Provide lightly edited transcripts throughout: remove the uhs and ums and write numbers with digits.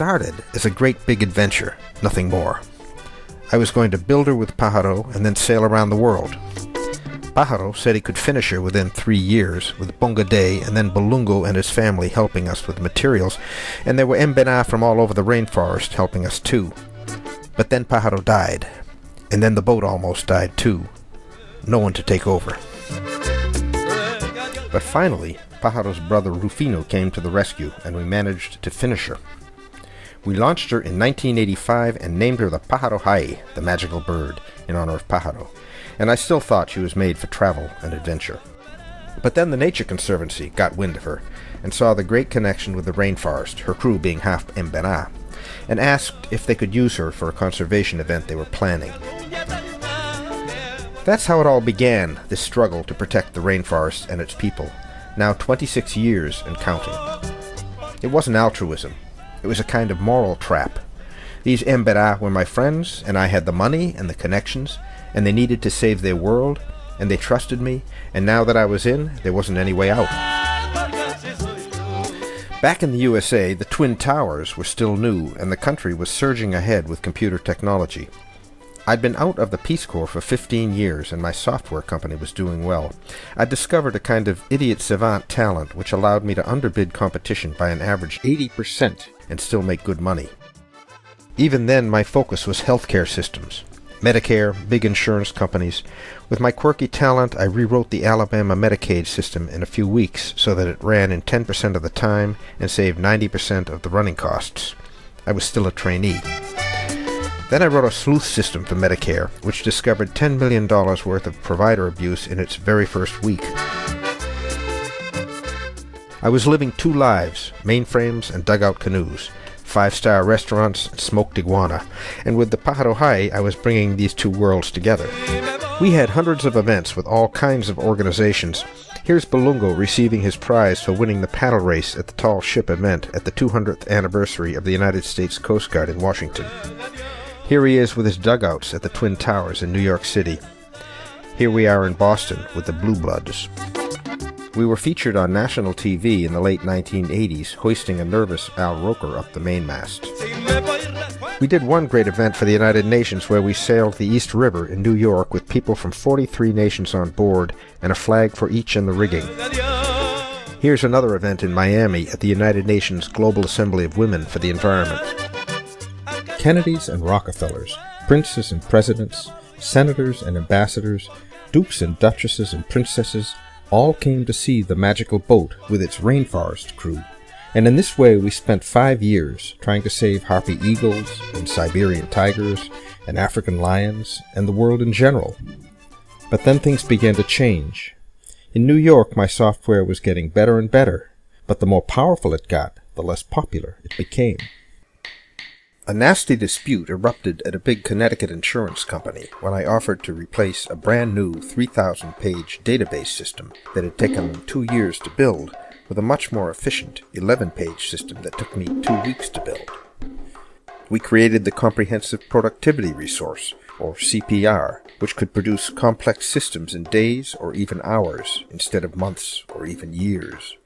started as a great big adventure, nothing more. I was going to build her with Pajaro and then sail around the world. Pajaro said he could finish her within 3 years, with Bunga Day and then Balungo and his family helping us with materials, and there were Mbena from all over the rainforest helping us too. But then Pajaro died, and then the boat almost died too. No one to take over. But finally, Pajaro's brother Rufino came to the rescue, and we managed to finish her. We launched her in 1985 and named her the Pajaro Jai, the magical bird, in honor of Pajaro, and I still thought she was made for travel and adventure. But then the Nature Conservancy got wind of her, and saw the great connection with the rainforest, her crew being half Mbena, and asked if they could use her for a conservation event they were planning. That's how it all began, this struggle to protect the rainforest and its people, now 26 years and counting. It wasn't altruism. It was a kind of moral trap. These Mbena were my friends, and I had the money and the connections, and they needed to save their world, and they trusted me, and now that I was in, there wasn't any way out. Back in the USA, the Twin Towers were still new, and the country was surging ahead with computer technology. I'd been out of the Peace Corps for 15 years, and my software company was doing well. I'd discovered a kind of idiot savant talent which allowed me to underbid competition by an average 80% and still make good money. Even then, my focus was healthcare systems. Medicare, big insurance companies. With my quirky talent, I rewrote the Alabama Medicaid system in a few weeks so that it ran in 10% of the time and saved 90% of the running costs. I was still a trainee. Then I wrote a sleuth system for Medicare, which discovered $10 million worth of provider abuse in its very first week. I was living two lives, mainframes and dugout canoes, 5-star restaurants and smoked iguana, and with the Pajaro Jai I was bringing these two worlds together. We had hundreds of events with all kinds of organizations. Here's Balungo receiving his prize for winning the paddle race at the tall ship event at the 200th anniversary of the United States Coast Guard in Washington. Here he is with his dugouts at the Twin Towers in New York City. Here we are in Boston with the Blue Bloods. We were featured on national TV in the late 1980s, hoisting a nervous Al Roker up the mainmast. We did one great event for the United Nations where we sailed the East River in New York with people from 43 nations on board and a flag for each in the rigging. Here's another event in Miami at the United Nations Global Assembly of Women for the Environment. Kennedys and Rockefellers, princes and presidents, senators and ambassadors, dukes and duchesses and princesses, all came to see the magical boat with its rainforest crew, and in this way we spent 5 years trying to save harpy eagles and Siberian tigers and African lions and the world in general. But then things began to change. In New York my software was getting better and better, but the more powerful it got, the less popular it became. A nasty dispute erupted at a big Connecticut insurance company when I offered to replace a brand new 3,000-page database system that had taken them 2 years to build with a much more efficient 11-page system that took me 2 weeks to build. We created the Comprehensive Productivity Resource, or CPR, which could produce complex systems in days or even hours instead of months or even years.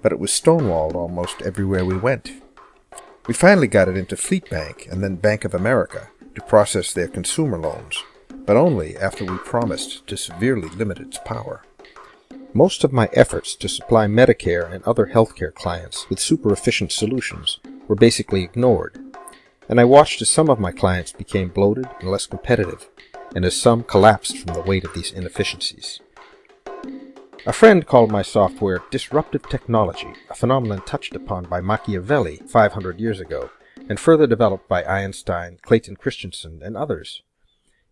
But it was stonewalled almost everywhere we went. We finally got it into Fleet Bank and then Bank of America to process their consumer loans, but only after we promised to severely limit its power. Most of my efforts to supply Medicare and other healthcare clients with super-efficient solutions were basically ignored, and I watched as some of my clients became bloated and less competitive, and as some collapsed from the weight of these inefficiencies. A friend called my software disruptive technology, a phenomenon touched upon by Machiavelli 500 years ago, and further developed by Einstein, Clayton Christensen, and others.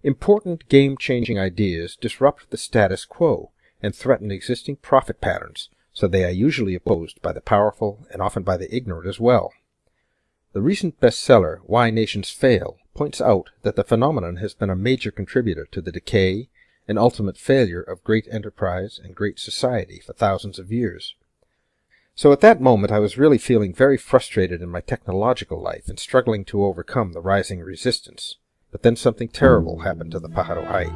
Important game-changing ideas disrupt the status quo and threaten existing profit patterns, so they are usually opposed by the powerful and often by the ignorant as well. The recent bestseller, Why Nations Fail, points out that the phenomenon has been a major contributor to the decay and ultimate failure of great enterprise and great society for thousands of years. So at that moment I was really feeling very frustrated in my technological life and struggling to overcome the rising resistance. But then something terrible happened to the Pajaro Jai.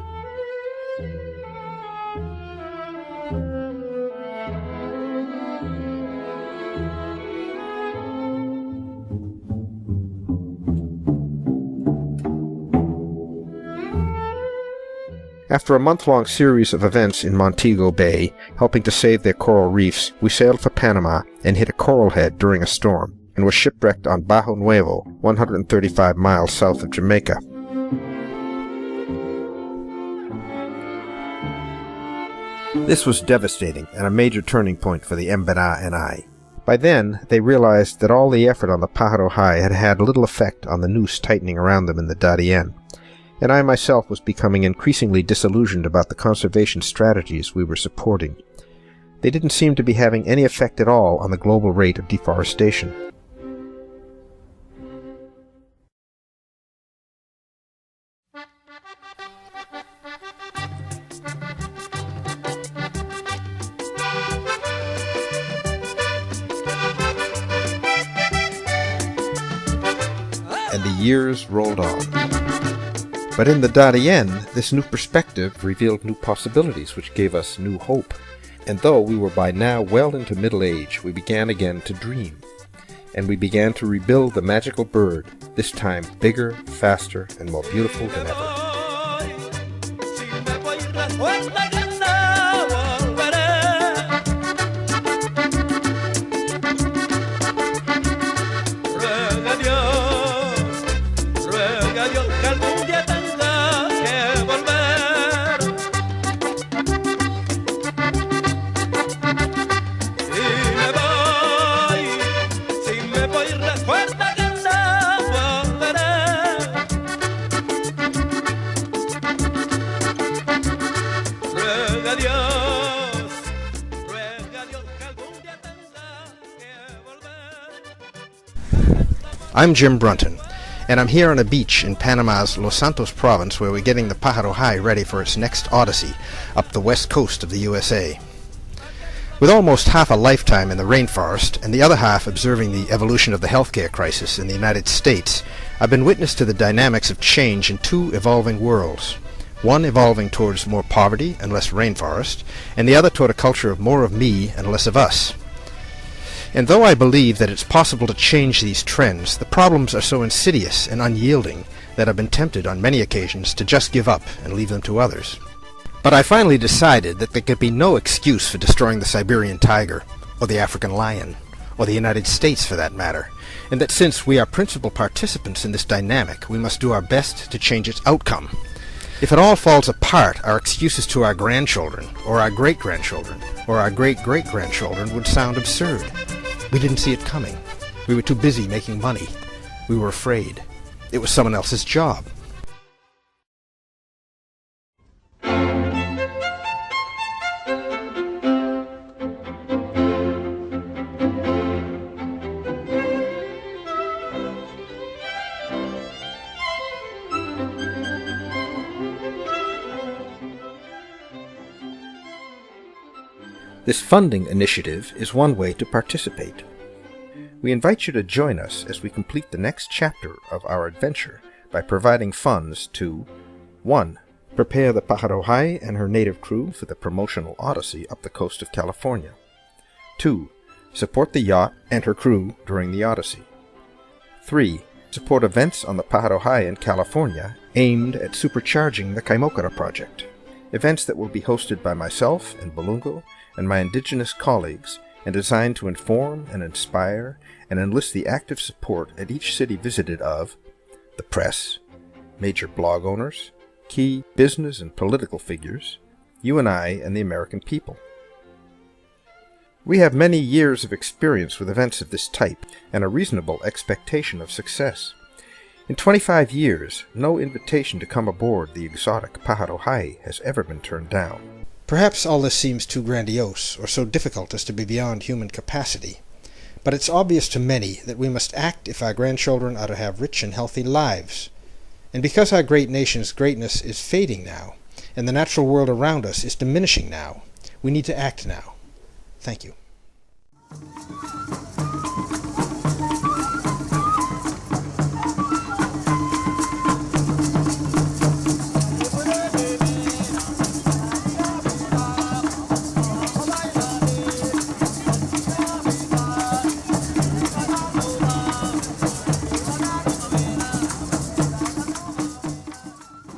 After a month-long series of events in Montego Bay, helping to save their coral reefs, we sailed for Panama and hit a coral head during a storm, and were shipwrecked on Bajo Nuevo, 135 miles south of Jamaica. This was devastating and a major turning point for the Mbana and I. By then, they realized that all the effort on the Pajaro Jai had had little effect on the noose tightening around them in the Darien, and I myself was becoming increasingly disillusioned about the conservation strategies we were supporting. They didn't seem to be having any effect at all on the global rate of deforestation. And the years rolled on. But in the Darien, this new perspective revealed new possibilities which gave us new hope. And though we were by now well into middle age, we began again to dream. And we began to rebuild the magical bird, this time bigger, faster, and more beautiful than ever. I'm Jim Brunton, and I'm here on a beach in Panama's Los Santos province where we're getting the Pajaro Jai ready for its next odyssey up the west coast of the USA. With almost half a lifetime in the rainforest and the other half observing the evolution of the healthcare crisis in the United States, I've been witness to the dynamics of change in two evolving worlds. One evolving towards more poverty and less rainforest, and the other toward a culture of more of me and less of us. And though I believe that it's possible to change these trends, the problems are so insidious and unyielding that I've been tempted on many occasions to just give up and leave them to others. But I finally decided that there could be no excuse for destroying the Siberian tiger, or the African lion, or the United States for that matter, and that since we are principal participants in this dynamic, we must do our best to change its outcome. If it all falls apart, our excuses to our grandchildren, or our great-grandchildren, or our great-great-grandchildren would sound absurd. We didn't see it coming. We were too busy making money. We were afraid. It was someone else's job. This funding initiative is one way to participate. We invite you to join us as we complete the next chapter of our adventure by providing funds to 1. Prepare the Pajaro Jai and her native crew for the promotional odyssey up the coast of California. 2. Support the yacht and her crew during the odyssey. 3. Support events on the Pajaro Jai in California aimed at supercharging the Kaimokara project. Events that will be hosted by myself and Balungo and my indigenous colleagues, and designed to inform and inspire and enlist the active support at each city visited of the press, major blog owners, key business and political figures, you and I, and the American people. We have many years of experience with events of this type and a reasonable expectation of success. In 25 years, no invitation to come aboard the exotic Pajaro Jai has ever been turned down. Perhaps all this seems too grandiose, or so difficult as to be beyond human capacity. But it's obvious to many that we must act if our grandchildren are to have rich and healthy lives. And because our great nation's greatness is fading now, and the natural world around us is diminishing now, we need to act now. Thank you.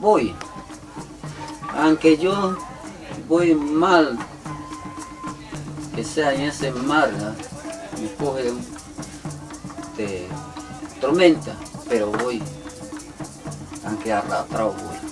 Voy. Aunque yo voy mal, que sea en ese mar, ¿no? Me coge de tormenta, pero voy, aunque arrastrado voy.